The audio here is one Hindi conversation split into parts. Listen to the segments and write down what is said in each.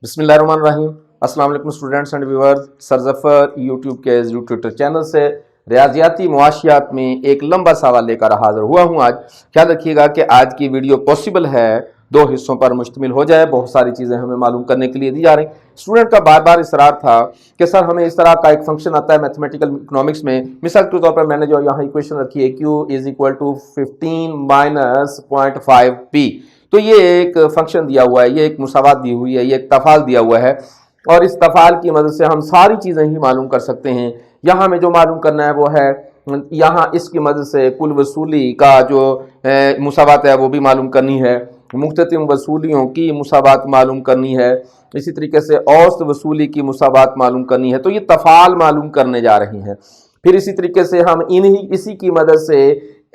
बिस्मिल्लाहिर्रहमानिर्रहीम। अस्सलाम वालेकुम students and viewers. Sir Zafar YouTube के ट्विटर चैनल से रियाजियाती मुआशियात में एक लंबा सवाल लेकर हाजिर हुआ हूं। आज ख्याल रखिएगा कि आज की वीडियो पॉसिबल है दो हिस्सों पर मुश्तमिल हो जाए। बहुत सारी चीज़ें हमें मालूम करने के लिए दी जा रही। स्टूडेंट का बार बार इसरार था कि सर हमें इस तरह का एक फंक्शन आता है मैथमेटिकल इकोनॉमिक्स में। मिसाल के तौर पर मैंने जो यहाँ इक्वेशन रखी है Q is equal to 15 minus 0.5P। तो ये एक फंक्शन दिया हुआ है, ये एक मुसावात दी हुई है, ये एक तफाल दिया हुआ है और इस तफाल की मदद से हम सारी चीज़ें ही मालूम कर सकते हैं। यहाँ हमें जो मालूम करना है वो है यहाँ इसकी मदद से कुल वसूली का जो मुसावात है वो भी मालूम करनी है, मुख्तलिफ वसूलियों की मुसावात मालूम करनी है, इसी तरीके से औसत वसूली की मुसावात मालूम करनी है। तो ये तफाल मालूम करने जा रही हैं। फिर इसी तरीके से हम इसी की मदद से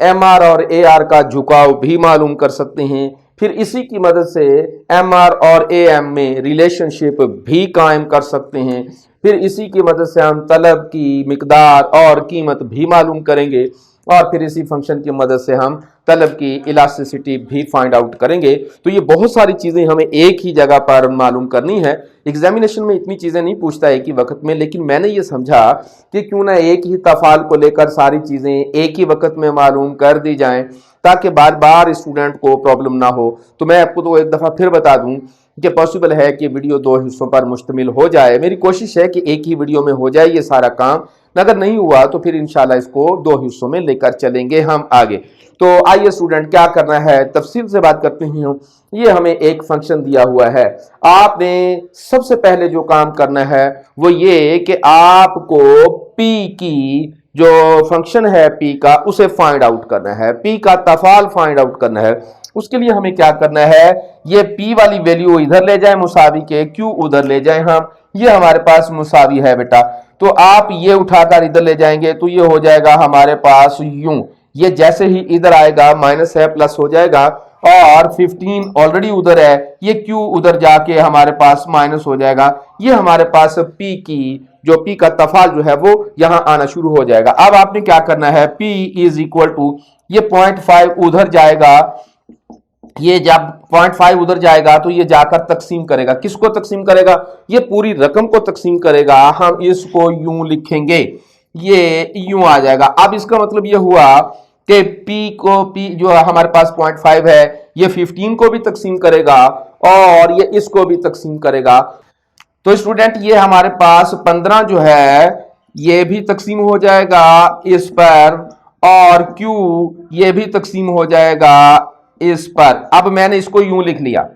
MR और AR का झुकाव भी मालूम कर सकते हैं। फिर इसी की मदद से MR और AM में रिलेशनशिप भी कायम कर सकते हैं। फिर इसी की मदद से हम तलब की मिकदार और कीमत भी मालूम करेंगे और फिर इसी फंक्शन की मदद से हम तलब की इलास्टिसिटी भी फाइंड आउट करेंगे। तो ये बहुत सारी चीज़ें हमें एक ही जगह पर मालूम करनी है। एग्जामिनेशन में इतनी चीज़ें नहीं पूछता एक ही वक्त में, लेकिन मैंने ये समझा कि क्यों ना एक ही तफाल को लेकर सारी चीज़ें एक ही वक्त में मालूम कर दी जाएं ताकि बार बार स्टूडेंट को प्रॉब्लम ना हो। तो मैं आपको तो एक दफ़ा फिर बता दूं कि पॉसिबल है कि वीडियो दो हिस्सों पर मुश्तमिल हो जाए। मेरी कोशिश है कि एक ही वीडियो में हो जाए ये सारा काम। अगर नहीं हुआ तो फिर इंशाल्लाह इसको दो हिस्सों में लेकर चलेंगे हम आगे। तो आइए स्टूडेंट क्या करना है, तफसील से बात करते हैं। ये हमें एक फंक्शन दिया हुआ है। आपने सबसे पहले जो काम करना है वो ये कि आपको P की जो फंक्शन है P का उसे फाइंड आउट करना है, P का तफाल फाइंड आउट करना है। उसके लिए हमें क्या करना है, ये P वाली वैल्यू इधर ले जाए मुसावी के, Q उधर ले जाए हम। ये हमारे पास मुसावी है बेटा, तो आप ये उठाकर इधर ले जाएंगे तो ये हो जाएगा हमारे पास यूं। ये जैसे ही इधर आएगा माइनस है प्लस हो जाएगा और 15 ऑलरेडी उधर है, ये Q उधर जाके हमारे पास माइनस हो जाएगा। ये हमारे पास P की जो P का तफाल जो है वो यहां आना शुरू हो जाएगा। अब आपने क्या करना है, P इज इक्वल टू ये 0.5 उधर जाएगा। ये जब 0.5 उधर जाएगा तो ये जाकर तकसीम करेगा। किसको तकसीम करेगा, ये पूरी रकम को तकसीम करेगा। हम इसको यूं लिखेंगे, ये यूं आ जाएगा। अब इसका मतलब ये हुआ कि P जो हमारे पास 0.5 है ये 15 को भी तकसीम करेगा और ये इसको भी तकसीम करेगा। तो स्टूडेंट ये हमारे पास 15 जो है ये भी तकसीम हो जाएगा इस पर और Q ये भी तकसीम हो जाएगा इस पर। अब मैंने इसको यूं लिख लिया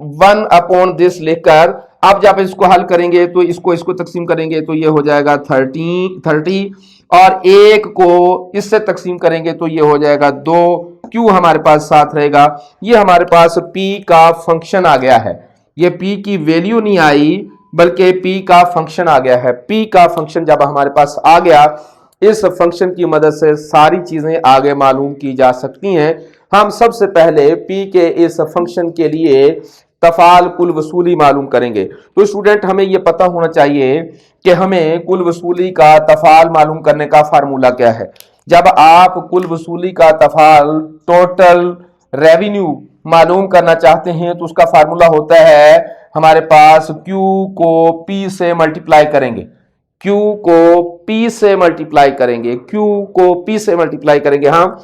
1 अपॉन दिस लिखकर। अब जब इसको हल करेंगे तो इसको तकसीम करेंगे तो ये हो जाएगा 30 और एक को इससे तकसीम करेंगे तो ये हो जाएगा 2। Q हमारे पास साथ रहेगा। ये हमारे पास P का फंक्शन आ गया है। ये P की वैल्यू नहीं आई बल्कि P का फंक्शन आ गया है। P का फंक्शन जब हमारे पास आ गया, इस फंक्शन की मदद से सारी चीजें आगे मालूम की जा सकती हैं। हम सबसे पहले P के इस फंक्शन के लिए तफाल कुल वसूली मालूम करेंगे। तो स्टूडेंट हमें यह पता होना चाहिए कि हमें कुल वसूली का तफाल मालूम करने का फार्मूला क्या है। जब आप कुल वसूली का तफाल टोटल रेवेन्यू मालूम करना चाहते हैं तो उसका फार्मूला होता है हमारे पास Q को P से मल्टीप्लाई करेंगे, Q को P से मल्टीप्लाई करेंगे, Q को P से मल्टीप्लाई करेंगे हम।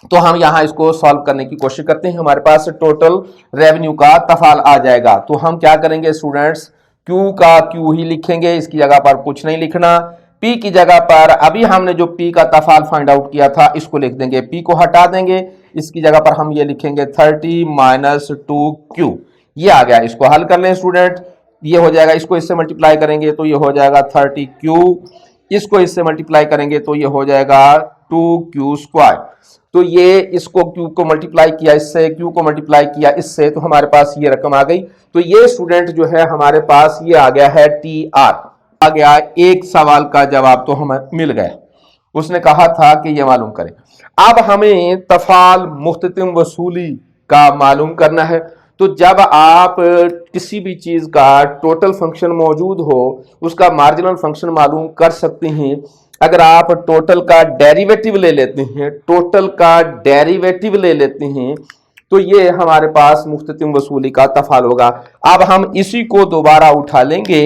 तो हम यहां इसको सॉल्व करने की कोशिश करते हैं। हमारे पास टोटल रेवेन्यू का तफाल आ जाएगा। तो हम क्या करेंगे स्टूडेंट्स, Q का Q ही लिखेंगे, इसकी जगह पर कुछ नहीं लिखना। P की जगह पर अभी हमने जो P का तफाल फाइंड आउट किया था इसको लिख देंगे, P को हटा देंगे, इसकी जगह पर हम ये लिखेंगे 30 माइनस 2Q। ये आ गया। इसको हल कर लें स्टूडेंट, ये हो जाएगा। इसको इससे मल्टीप्लाई करेंगे तो ये हो जाएगा 30Q, इसको इससे मल्टीप्लाई करेंगे तो ये हो जाएगा 2Q स्क्वायर। तो ये इसको Q को मल्टीप्लाई किया इससे, Q को मल्टीप्लाई किया इससे, तो हमारे पास ये रकम आ गई। तो ये स्टूडेंट जो है हमारे पास ये आ गया है TR आ गया। एक सवाल का जवाब तो हमें मिल गया। उसने कहा था कि ये मालूम करें। अब हमें तफाल मुख्ततिम वसूली का मालूम करना है। तो जब आप किसी भी चीज का टोटल फंक्शन मौजूद हो उसका मार्जिनल फंक्शन मालूम कर सकते हैं। अगर आप टोटल का डेरिवेटिव ले लेते हैं, टोटल का डेरिवेटिव ले लेते हैं तो ये हमारे पास मुख्ततिम वसूली का तफाल होगा। अब हम इसी को दोबारा उठा लेंगे,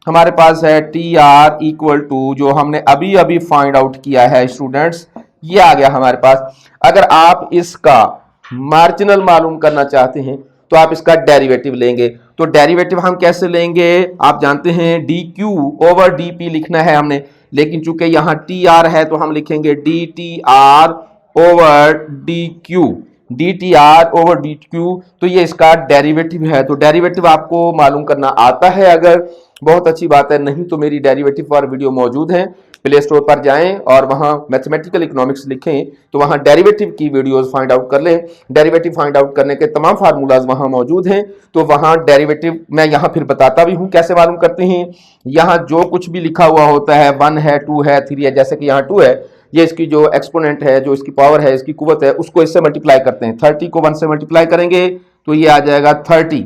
हमारे पास है टी आर इक्वल टू जो हमने अभी अभी फाइंड आउट किया है स्टूडेंट्स, ये आ गया हमारे पास। अगर आप इसका मार्जिनल मालूम करना चाहते हैं तो आप इसका डेरिवेटिव लेंगे। तो डेरिवेटिव हम कैसे लेंगे, आप जानते हैं D Q over D P लिखना है हमने, लेकिन चूंकि यहां टी आर है तो हम लिखेंगे D T R over D Q, D T R over D Q. तो ये इसका डेरिवेटिव है। तो डेरिवेटिव आपको मालूम करना आता है अगर, बहुत अच्छी बात है, नहीं तो मेरी डेरिवेटिव पर वीडियो मौजूद है, प्ले स्टोर पर जाएं और वहां मैथमेटिकल इकोनॉमिक्स लिखें तो वहां डेरिवेटिव की वीडियोस फाइंड आउट कर लें। डेरिवेटिव फाइंड आउट करने के तमाम फार्मूलाज वहां मौजूद हैं। तो वहां डेरिवेटिव मैं यहां फिर बताता भी हूं कैसे मालूम करते हैं। यहां जो कुछ भी लिखा हुआ होता है 1 है 2 है 3 है, जैसे कि यहाँ 2 है, ये इसकी जो एक्सपोनेंट है, जो इसकी पावर है, इसकी कुव्वत है, उसको इससे मल्टीप्लाई करते हैं। 30 को 1 से मल्टीप्लाई करेंगे तो ये आ जाएगा 30।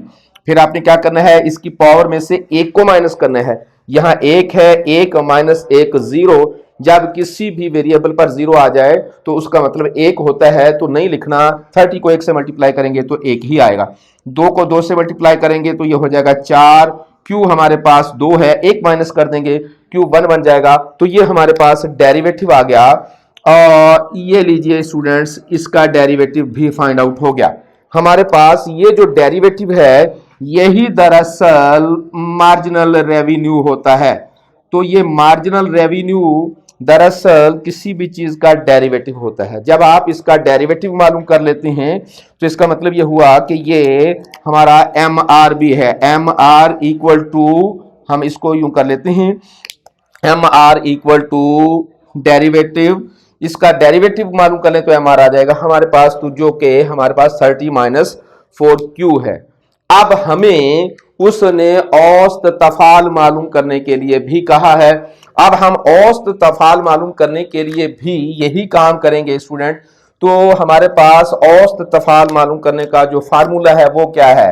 फिर आपने क्या करना है, इसकी पावर में से 1 को माइनस करना है। यहां 1 है, 1 माइनस 1 0। जब किसी भी वेरिएबल पर 0 आ जाए तो उसका मतलब 1 होता है, तो नहीं लिखना। 30 को 1 से मल्टीप्लाई करेंगे तो 1 ही आएगा। 2 को 2 से मल्टीप्लाई करेंगे तो ये हो जाएगा 4। क्यू हमारे पास 2 है, 1 माइनस कर देंगे, क्यू 1 बन जाएगा। तो ये हमारे पास डेरिवेटिव आ गया। और ये लीजिए स्टूडेंट्स, इसका डेरिवेटिव भी फाइंड आउट हो गया हमारे पास। ये जो डेरिवेटिव है यही दरअसल मार्जिनल रेवेन्यू होता है। तो ये मार्जिनल रेवेन्यू दरअसल किसी भी चीज का डेरिवेटिव होता है। जब आप इसका डेरिवेटिव मालूम कर लेते हैं तो इसका मतलब ये हुआ कि ये हमारा एम आर भी है। एम आर इक्वल टू, हम इसको यूं कर लेते हैं, M R equal to derivative, इसका डेरिवेटिव मालूम कर ले तो एम आर आ जाएगा हमारे पास, तो जो कि हमारे पास 30 माइनस 4Q है। अब हमें उसने औसत तफाल मालूम करने के लिए भी कहा है। अब हम औसत तफाल मालूम करने के लिए भी यही काम करेंगे स्टूडेंट। तो हमारे पास औसत तफाल मालूम करने का जो फार्मूला है वो क्या है,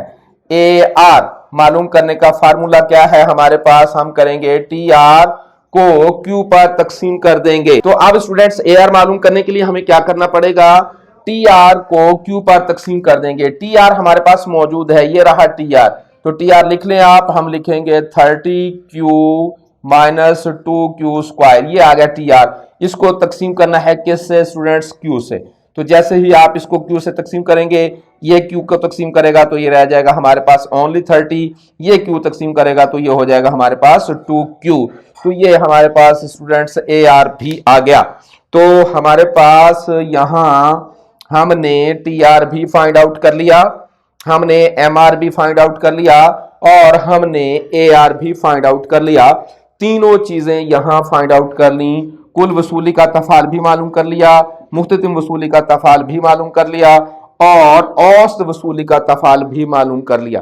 ए आर मालूम करने का फार्मूला क्या है हमारे पास, हम करेंगे टी आर को क्यू पर तकसीम कर देंगे। तो अब स्टूडेंट्स ए आर मालूम करने के लिए हमें क्या करना पड़ेगा, टी आर को क्यू पर तकसीम कर देंगे। टी आर हमारे पास मौजूद है, ये रहा टी आर। तो टी आर लिख लें आप, हम लिखेंगे 30Q माइनस 2Q स्क्वायर, ये आ गया टी आर। इसको तकसीम करना है किससे स्टूडेंट्स, क्यू से। तो जैसे ही आप इसको क्यू से तकसीम करेंगे, ये क्यू को तकसीम करेगा तो ये रह जाएगा हमारे पास ओनली 30, ये क्यू तकसीम करेगा तो ये हो जाएगा हमारे पास 2Q। तो ये हमारे पास स्टूडेंट्स ए आर भी आ गया। तो हमारे पास यहां हमने टी आर भी फाइंड आउट कर लिया, हमने एम आर भी फाइंड आउट कर लिया और हमने ए आर भी फाइंड आउट कर लिया। तीनों चीजें यहां फाइंड आउट कर ली। कुल वसूली का तफाल भी मालूम कर लिया, मुख्ततिम वसूली का तफाल भी मालूम कर लिया और औसत वसूली का तफाल भी मालूम कर लिया।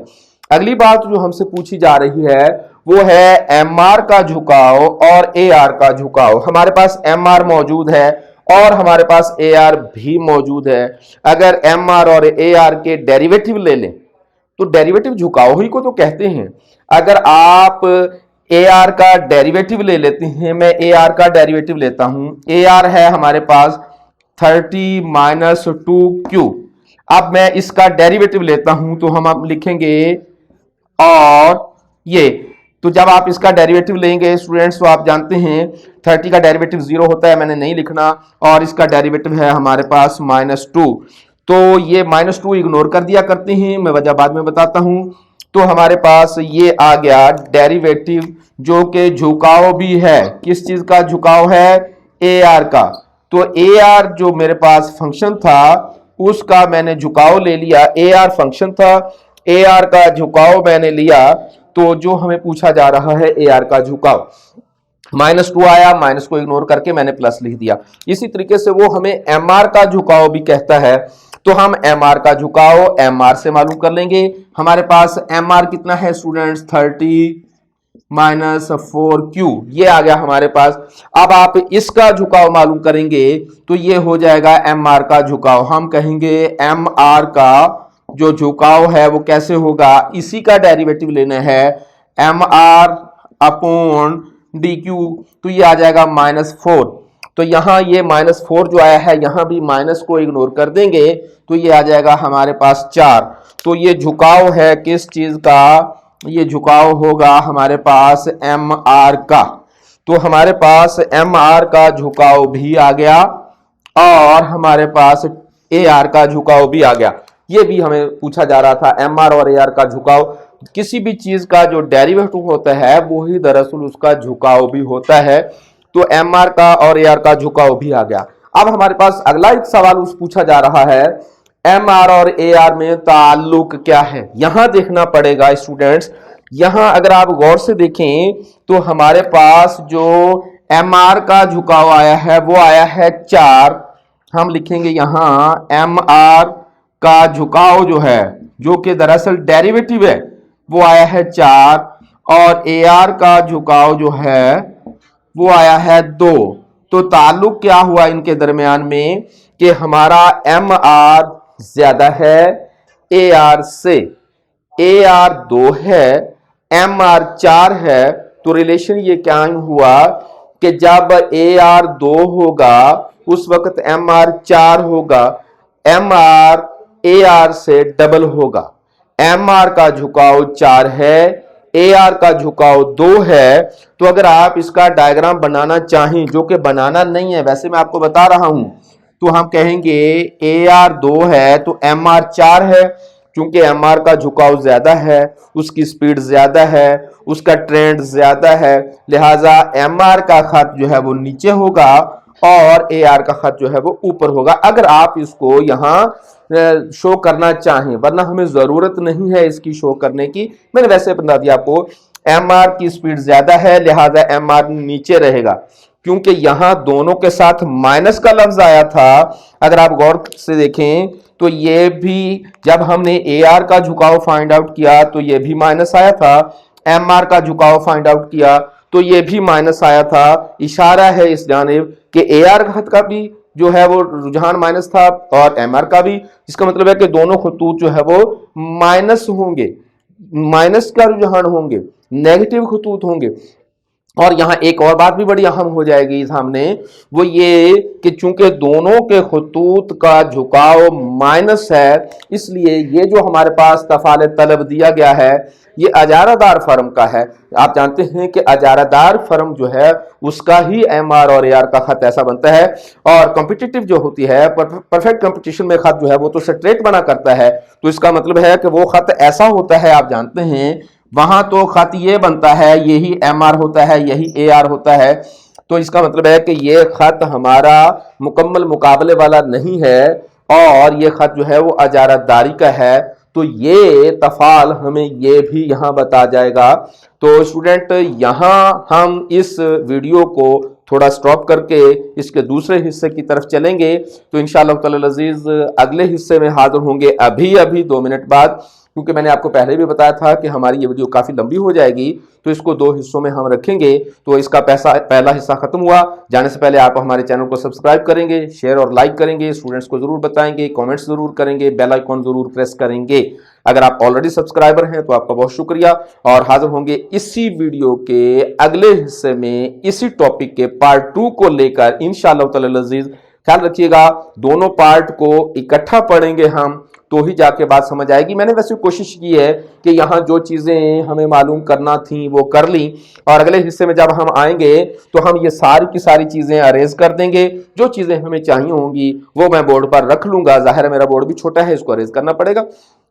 अगली बात जो हमसे पूछी जा रही है वो है एम आर का झुकाव और ए आर का झुकाव। हमारे पास एम आर मौजूद है और हमारे पास ए आर भी मौजूद है। अगर एम आर और ए आर के डेरिवेटिव ले लें तो डेरिवेटिव झुकाव ही को तो कहते हैं। अगर आप ए आर का डेरिवेटिव ले लेते हैं, मैं ए आर का डेरिवेटिव लेता हूं, ए आर है हमारे पास 30 माइनस 2Q। अब मैं इसका डेरिवेटिव लेता हूं तो हम अब लिखेंगे और ये, तो जब आप इसका डेरिवेटिव लेंगे स्टूडेंट्स तो आप जानते हैं 30 का डेरिवेटिव 0 होता है, मैंने नहीं लिखना, और इसका डेरिवेटिव है हमारे पास -2। तो ये -2 इग्नोर कर दिया करते हैं, मैं वजह बाद में बताता हूं। तो हमारे पास ये आ गया डेरिवेटिव जो कि झुकाव भी है। किस चीज का झुकाव है, ए आर का। तो ए आर जो मेरे पास फंक्शन था उसका मैंने झुकाव ले लिया, ए आर फंक्शन था, ए आर का झुकाव मैंने लिया। तो जो हमें पूछा जा रहा है ए आर का झुकाव, -2 आया, माइनस को इग्नोर करके मैंने प्लस लिख दिया। इसी तरीके से वो हमें एम आर का झुकाव भी कहता है। तो हम एम आर का झुकाव एम आर से मालूम कर लेंगे। हमारे पास एम आर कितना है स्टूडेंट्स, 30 माइनस 4Q, ये आ गया हमारे पास। अब आप इसका झुकाव मालूम करेंगे तो ये हो जाएगा एम आर का झुकाव। हम कहेंगे एम आर का जो झुकाव है वो कैसे होगा, इसी का डेरिवेटिव लेना है, M R upon D Q. तो ये आ जाएगा -4। तो यहाँ ये -4 जो आया है, यहाँ भी माइनस को इग्नोर कर देंगे तो ये आ जाएगा हमारे पास 4। तो ये झुकाव है किस चीज का, ये झुकाव होगा हमारे पास MR का। तो हमारे पास MR का झुकाव भी आ गया और हमारे पास AR का झुकाव भी आ गया। ये भी हमें पूछा जा रहा था, MR और AR का झुकाव, किसी भी चीज का जो डेरिवेटिव होता है वो ही दरअसल उसका झुकाव भी होता है। तो MR का और AR का झुकाव भी आ गया। अब हमारे पास अगला एक सवाल पूछा जा रहा है, MR और AR में ताल्लुक क्या है। यहां देखना पड़ेगा स्टूडेंट्स, यहां अगर आप गौर से देखें तो हमारे पास जो MR का झुकाव आया है वो आया है 4। हम लिखेंगे यहां MR का झुकाव जो है, जो कि दरअसल डेरिवेटिव है, वो आया है 4 और AR का झुकाव जो है वो आया है 2। तो ताल्लुक क्या हुआ इनके दरमियान में कि हमारा MR ज्यादा है AR से। AR 2 है, MR 4 है। तो रिलेशन ये क्या हुआ कि जब AR 2 होगा उस वक्त MR 4 होगा, MR AR से डबल होगा। MR का झुकाव 4 है, AR का झुकाव 2 है। तो अगर आप इसका डायग्राम बनाना चाहें, जो कि बनाना नहीं है, वैसे मैं आपको बता रहा हूं, तो हम कहेंगे AR 2 है तो MR 4 है। क्योंकि MR का झुकाव ज्यादा है, उसकी स्पीड ज्यादा है, उसका ट्रेंड ज्यादा है, लिहाजा MR का खत जो है वो नीचे होगा और AR का खत जो है वो ऊपर होगा। अगर आप इसको यहां शो करना चाहें, वरना हमें जरूरत नहीं है इसकी शो करने की, मैंने वैसे बता दिया आपको। MR की स्पीड ज्यादा है लिहाजा MR नीचे रहेगा, क्योंकि यहां दोनों के साथ माइनस का लफ्ज आया था। अगर आप गौर से देखें तो ये भी जब हमने AR का झुकाव फाइंड आउट किया तो ये भी माइनस आया था, MR का झुकाव फाइंड आउट किया तो ये भी माइनस आया था। इशारा है इस जानिब कि AR खत का भी जो है वो रुझान माइनस था और MR का भी, इसका मतलब है कि दोनों खतूत जो है वो माइनस होंगे, माइनस का रुझान होंगे, नेगेटिव खतूत होंगे। और यहां एक और बात भी बड़ी अहम हो जाएगी सामने, वो ये कि चूंकि दोनों के खतूत का झुकाव माइनस है, इसलिए ये जो हमारे पास तफाल तलब दिया गया है ये अजारादार फर्म का है। आप जानते हैं कि अजारादार फर्म जो है उसका ही MR और AR का खत ऐसा बनता है। और कॉम्पिटिटिव जो होती है, परफेक्ट कंपटीशन में खत जो है वो तो स्ट्रेट बना करता है, तो इसका मतलब है कि वो खत ऐसा होता है, आप जानते हैं वहां तो खत ये बनता है, यही MR होता है, यही AR होता है। तो इसका मतलब है कि ये खत हमारा मुकम्मल मुकाबले वाला नहीं है और ये खत जो है वो अजारतदारी का है। तो ये तफाल हमें ये भी यहां बता जाएगा। तो स्टूडेंट यहां हम इस वीडियो को थोड़ा स्टॉप करके इसके दूसरे हिस्से की तरफ चलेंगे। तो इंशाअल्लाह ताला अज़ीज़ अगले हिस्से में हाजिर होंगे अभी 2 मिनट बाद, क्योंकि मैंने आपको पहले भी बताया था कि हमारी ये वीडियो काफ़ी लंबी हो जाएगी, तो इसको 2 हिस्सों में हम रखेंगे। तो इसका पहला हिस्सा खत्म हुआ, जाने से पहले आप हमारे चैनल को सब्सक्राइब करेंगे, शेयर और लाइक करेंगे, स्टूडेंट्स को जरूर बताएंगे, कमेंट्स जरूर करेंगे, बेल आइकॉन जरूर प्रेस करेंगे। अगर आप ऑलरेडी सब्सक्राइबर हैं तो आपका बहुत शुक्रिया, और हाजिर होंगे इसी वीडियो के अगले हिस्से में इसी टॉपिक के पार्ट 2 को लेकर इंशाअल्लाह ताला अज़ीज़। ख्याल रखिएगा, दोनों पार्ट को इकट्ठा पढ़ेंगे हम तो ही जाके बात समझ आएगी। मैंने वैसे कोशिश की है कि यहाँ जो चीज़ें हमें मालूम करना थी वो कर ली, और अगले हिस्से में जब हम आएंगे तो हम ये सारी की सारी चीज़ें अरेज कर देंगे। जो चीज़ें हमें चाहिए होंगी वो मैं बोर्ड पर रख लूँगा, ज़ाहिर है मेरा बोर्ड भी छोटा है, इसको अरेज करना पड़ेगा।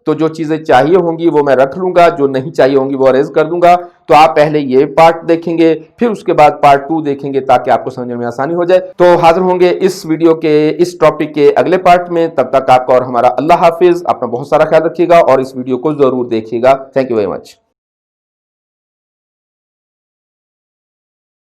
तो जो चीज़ें चाहिए होंगी वो मैं रख लूँगा, जो नहीं चाहिए होंगी वो अरेज कर दूंगा। तो आप पहले ये पार्ट देखेंगे, फिर उसके बाद पार्ट 2 देखेंगे, ताकि आपको समझने में आसानी हो जाए। तो हाजिर होंगे इस वीडियो के इस टॉपिक के अगले पार्ट में। तब तक आपका और हमारा अल्लाह हाफिज। अपना बहुत सारा ख्याल रखिएगा और इस वीडियो को जरूर देखिएगा। Thank you very much.